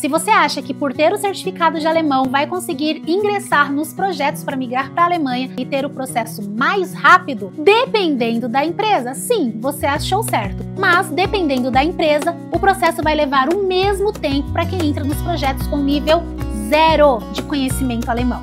Se você acha que por ter o certificado de alemão vai conseguir ingressar nos projetos para migrar para a Alemanha e ter o processo mais rápido, dependendo da empresa, sim, você achou certo. Mas, dependendo da empresa, o processo vai levar o mesmo tempo para quem entra nos projetos com nível 0 de conhecimento alemão.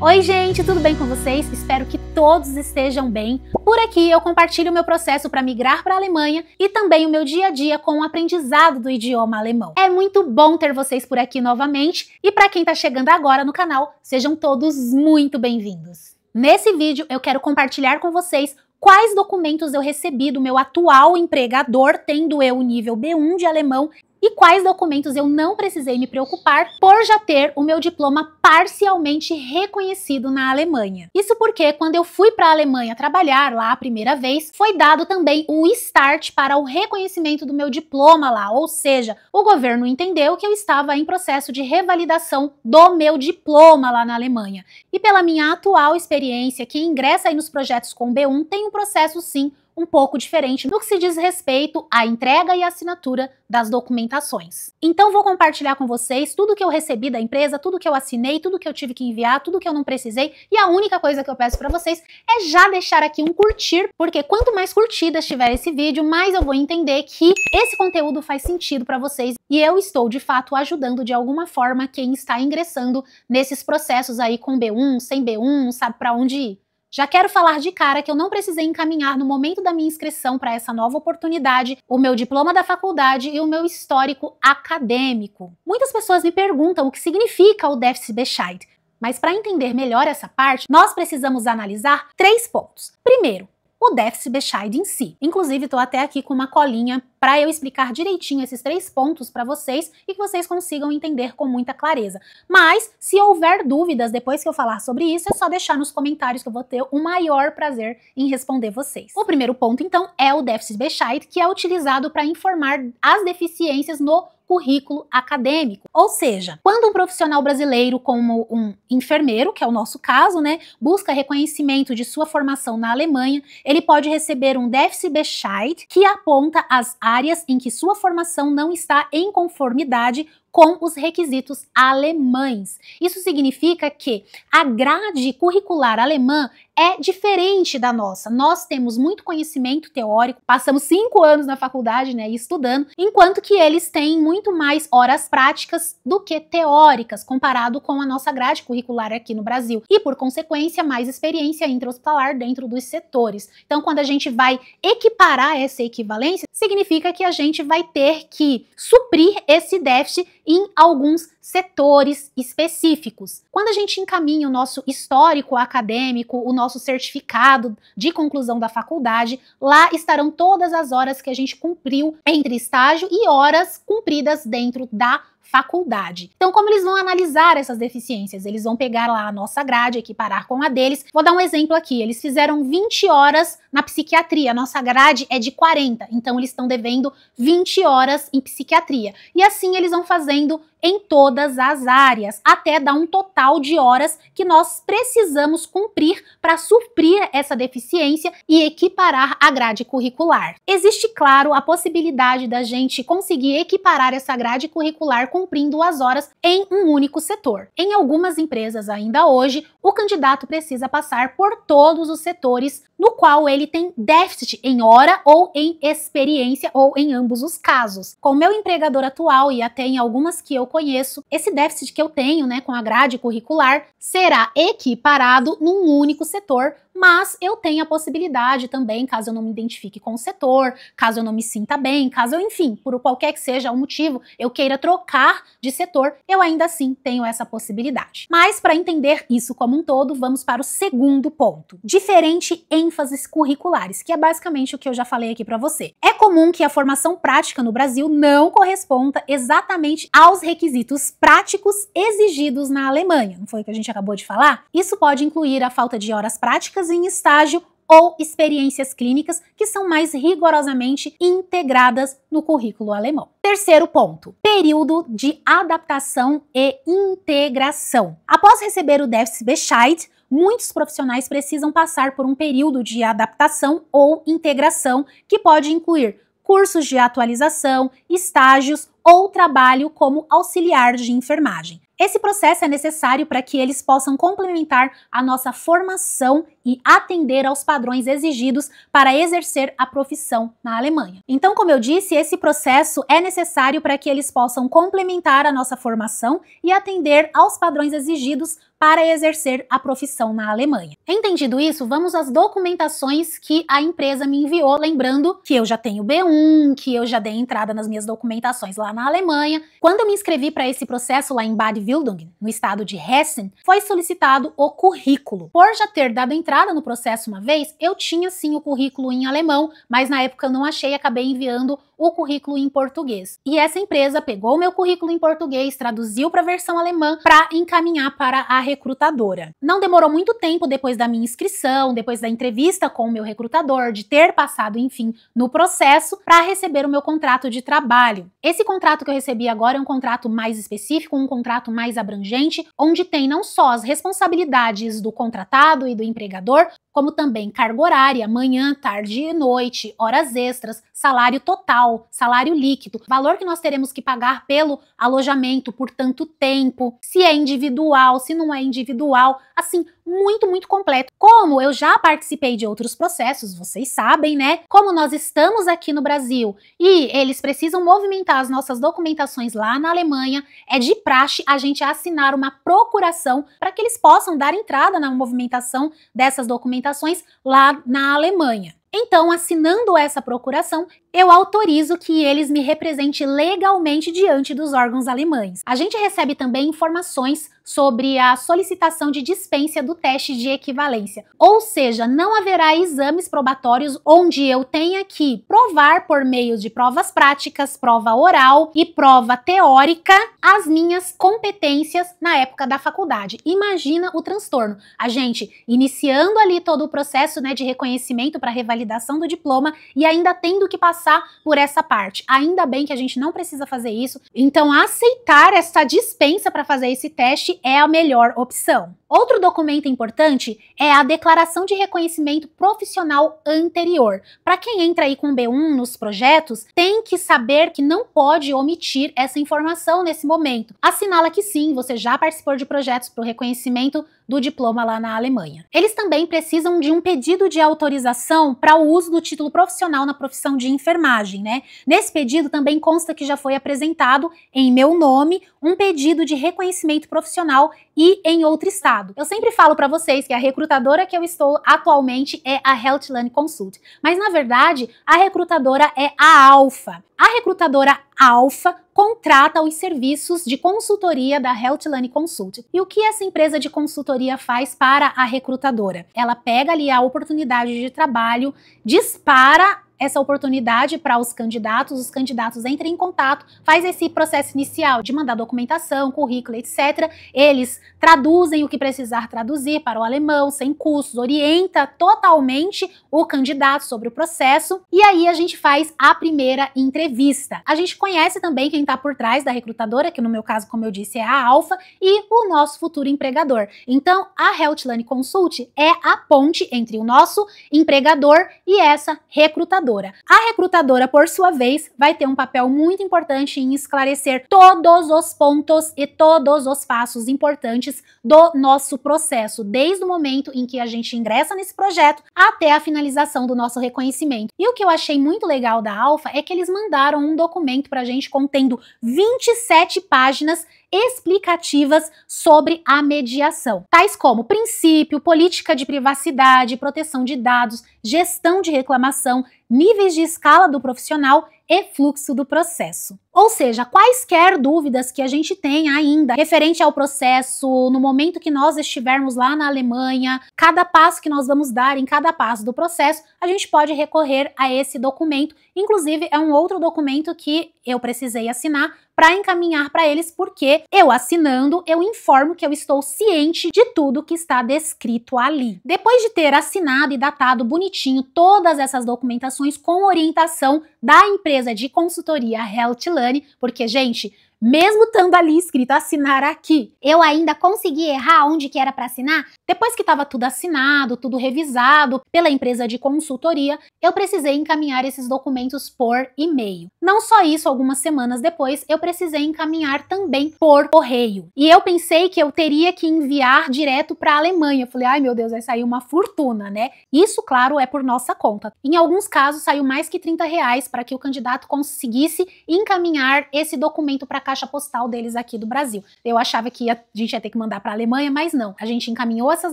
Oi gente, tudo bem com vocês? Espero que todos estejam bem. Por aqui eu compartilho o meu processo para migrar para a Alemanha e também o meu dia a dia com o aprendizado do idioma alemão. É muito bom ter vocês por aqui novamente e para quem está chegando agora no canal, sejam todos muito bem-vindos. Nesse vídeo eu quero compartilhar com vocês quais documentos eu recebi do meu atual empregador, tendo eu o nível B1 de alemão, e quais documentos eu não precisei me preocupar por já ter o meu diploma parcialmente reconhecido na Alemanha. Isso porque quando eu fui para a Alemanha trabalhar lá a primeira vez, foi dado também o start para o reconhecimento do meu diploma lá, ou seja, o governo entendeu que eu estava em processo de revalidação do meu diploma lá na Alemanha. E pela minha atual experiência, quem ingressa aí nos projetos com B1 tem um processo sim um pouco diferente no que se diz respeito à entrega e assinatura das documentações. Então vou compartilhar com vocês tudo que eu recebi da empresa, tudo que eu assinei, tudo que eu tive que enviar, tudo que eu não precisei, e a única coisa que eu peço para vocês é já deixar aqui um curtir, porque quanto mais curtidas tiver esse vídeo, mais eu vou entender que esse conteúdo faz sentido para vocês e eu estou de fato ajudando de alguma forma quem está ingressando nesses processos aí com B1, sem B1, não sabe para onde ir. Já quero falar de cara que eu não precisei encaminhar no momento da minha inscrição para essa nova oportunidade o meu diploma da faculdade e o meu histórico acadêmico. Muitas pessoas me perguntam o que significa o Defsbescheid, mas para entender melhor essa parte, nós precisamos analisar 3 pontos. Primeiro, o Defsbescheid em si. Inclusive, estou até aqui com uma colinha para eu explicar direitinho esses 3 pontos para vocês e que vocês consigam entender com muita clareza. Mas, se houver dúvidas depois que eu falar sobre isso, é só deixar nos comentários que eu vou ter o maior prazer em responder vocês. O primeiro ponto, então, é o Defsbescheid, que é utilizado para informar as deficiências no currículo acadêmico. Ou seja, quando um profissional brasileiro, como um enfermeiro, que é o nosso caso, né, busca reconhecimento de sua formação na Alemanha, ele pode receber um Defsbescheid que aponta as áreas em que sua formação não está em conformidade com os requisitos alemães. Isso significa que a grade curricular alemã é diferente da nossa. Nós temos muito conhecimento teórico, passamos 5 anos na faculdade, né, estudando, enquanto que eles têm muito mais horas práticas do que teóricas, comparado com a nossa grade curricular aqui no Brasil. E, por consequência, mais experiência intra-hospitalar dentro dos setores. Então, quando a gente vai equiparar essa equivalência, significa que a gente vai ter que suprir esse déficit em alguns setores específicos. Quando a gente encaminha o nosso histórico acadêmico, o nosso certificado de conclusão da faculdade, lá estarão todas as horas que a gente cumpriu entre estágio e horas cumpridas dentro da faculdade. Então, como eles vão analisar essas deficiências? Eles vão pegar lá a nossa grade, equiparar com a deles. Vou dar um exemplo aqui. Eles fizeram 20 horas na psiquiatria. A nossa grade é de 40. Então, eles estão devendo 20 horas em psiquiatria. E assim eles vão fazendo em todas as áreas, até dar um total de horas que nós precisamos cumprir para suprir essa deficiência e equiparar a grade curricular. Existe, claro, a possibilidade da gente conseguir equiparar essa grade curricular cumprindo as horas em um único setor. Em algumas empresas ainda hoje, o candidato precisa passar por todos os setores no qual ele tem déficit em hora ou em experiência ou em ambos os casos. Com o meu empregador atual e até em algumas que eu conheço, esse déficit que eu tenho, né, com a grade curricular será equiparado num único setor, mas eu tenho a possibilidade também, caso eu não me identifique com o setor, caso eu não me sinta bem, caso eu, enfim, por qualquer que seja o motivo, eu queira trocar de setor, eu ainda assim tenho essa possibilidade. Mas para entender isso como um todo, vamos para o segundo ponto. Diferente ênfases curriculares, que é basicamente o que eu já falei aqui para você. É comum que a formação prática no Brasil não corresponda exatamente aos requisitos práticos exigidos na Alemanha. Não foi o que a gente acabou de falar? Isso pode incluir a falta de horas práticas em estágio ou experiências clínicas que são mais rigorosamente integradas no currículo alemão. Terceiro ponto, período de adaptação e integração. Após receber o Defsbescheid, muitos profissionais precisam passar por um período de adaptação ou integração que pode incluir cursos de atualização, estágios ou trabalho como auxiliar de enfermagem. Esse processo é necessário para que eles possam complementar a nossa formação e atender aos padrões exigidos para exercer a profissão na Alemanha. Então, como eu disse, esse processo é necessário para que eles possam complementar a nossa formação e atender aos padrões exigidos para exercer a profissão na Alemanha. Entendido isso, vamos às documentações que a empresa me enviou, lembrando que eu já tenho B1, que eu já dei entrada nas minhas documentações lá na Alemanha. Quando eu me inscrevi para esse processo lá em Bad Wildung, no estado de Hessen, foi solicitado o currículo. Por já ter dado entrada no processo uma vez, eu tinha sim o currículo em alemão, mas na época eu não achei e acabei enviando o currículo em português. E essa empresa pegou o meu currículo em português, traduziu para a versão alemã para encaminhar para a recrutadora. Não demorou muito tempo depois da minha inscrição, depois da entrevista com o meu recrutador, de ter passado, enfim, no processo para receber o meu contrato de trabalho. Esse contrato que eu recebi agora é um contrato mais específico, um contrato mais abrangente, onde tem não só as responsabilidades do contratado e do empregador, como também carga horária, manhã, tarde e noite, horas extras, salário total, salário líquido, valor que nós teremos que pagar pelo alojamento por tanto tempo, se é individual, se não é individual, assim, muito completo. Como eu já participei de outros processos, vocês sabem, né? Como nós estamos aqui no Brasil e eles precisam movimentar as nossas documentações lá na Alemanha, é de praxe a gente assinar uma procuração para que eles possam dar entrada na movimentação dessas documentações lá na Alemanha. Então, assinando essa procuração, eu autorizo que eles me representem legalmente diante dos órgãos alemães. A gente recebe também informações sobre a solicitação de dispensa do teste de equivalência, ou seja, não haverá exames probatórios onde eu tenha que provar por meio de provas práticas, prova oral e prova teórica as minhas competências na época da faculdade. Imagina o transtorno. A gente iniciando ali todo o processo, né, de reconhecimento para revalidação do diploma e ainda tendo que passar por essa parte. Ainda bem que a gente não precisa fazer isso, então aceitar essa dispensa para fazer esse teste é a melhor opção. Outro documento importante é a declaração de reconhecimento profissional anterior. Para quem entra aí com B1 nos projetos, tem que saber que não pode omitir essa informação nesse momento. Assinala que sim, você já participou de projetos para o reconhecimento do diploma lá na Alemanha. Eles também precisam de um pedido de autorização para o uso do título profissional na profissão de enfermagem, né? Nesse pedido também consta que já foi apresentado em meu nome um pedido de reconhecimento profissional e em outro estado. Eu sempre falo para vocês que a recrutadora que eu estou atualmente é a Heltland Consult, mas na verdade a recrutadora é a Alfa. A recrutadora Alfa contrata os serviços de consultoria da Heltland Consult. E o que essa empresa de consultoria faz para a recrutadora? Ela pega ali a oportunidade de trabalho, dispara essa oportunidade para os candidatos entram em contato, faz esse processo inicial de mandar documentação, currículo, etc. Eles traduzem o que precisar traduzir para o alemão, sem custos, orienta totalmente o candidato sobre o processo e aí a gente faz a primeira entrevista. A gente conhece também quem está por trás da recrutadora, que no meu caso, como eu disse, é a Alfa, e o nosso futuro empregador. Então, a Heltland Consult é a ponte entre o nosso empregador e essa recrutadora. A recrutadora, por sua vez, vai ter um papel muito importante em esclarecer todos os pontos e todos os passos importantes do nosso processo, desde o momento em que a gente ingressa nesse projeto até a finalização do nosso reconhecimento. E o que eu achei muito legal da Alfa é que eles mandaram um documento pra gente contendo 27 páginas explicativas sobre a mediação, tais como princípio, política de privacidade, proteção de dados, gestão de reclamação, níveis de escala do profissional e fluxo do processo. Ou seja, quaisquer dúvidas que a gente tenha ainda referente ao processo, no momento que nós estivermos lá na Alemanha, cada passo que nós vamos dar em cada passo do processo, a gente pode recorrer a esse documento. Inclusive, é um outro documento que eu precisei assinar para encaminhar para eles, porque eu assinando, eu informo que eu estou ciente de tudo que está descrito ali. Depois de ter assinado e datado bonitinho todas essas documentações com orientação da empresa de consultoria Heltland, porque, gente, mesmo estando ali escrito assinar aqui. Eu ainda consegui errar onde que era para assinar? Depois que estava tudo assinado, tudo revisado pela empresa de consultoria, eu precisei encaminhar esses documentos por e-mail. Não só isso, algumas semanas depois, eu precisei encaminhar também por correio. E eu pensei que eu teria que enviar direto para a Alemanha. Eu falei, ai meu Deus, vai sair uma fortuna, né? Isso, claro, é por nossa conta. Em alguns casos, saiu mais que R$30 para que o candidato conseguisse encaminhar esse documento para a caixa postal deles aqui do Brasil. Eu achava que a gente ia ter que mandar para a Alemanha, mas não. A gente encaminhou essas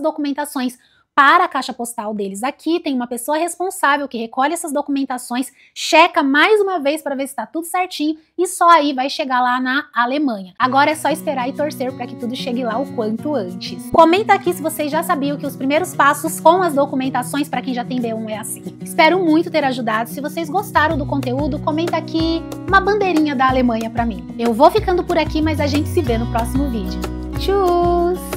documentações para a caixa postal deles aqui, tem uma pessoa responsável que recolhe essas documentações, checa mais uma vez para ver se está tudo certinho e só aí vai chegar lá na Alemanha. Agora é só esperar e torcer para que tudo chegue lá o quanto antes. Comenta aqui se vocês já sabiam que os primeiros passos com as documentações para quem já tem B1 é assim. Espero muito ter ajudado. Se vocês gostaram do conteúdo, comenta aqui uma bandeirinha da Alemanha para mim. Eu vou ficando por aqui, mas a gente se vê no próximo vídeo. Tchau!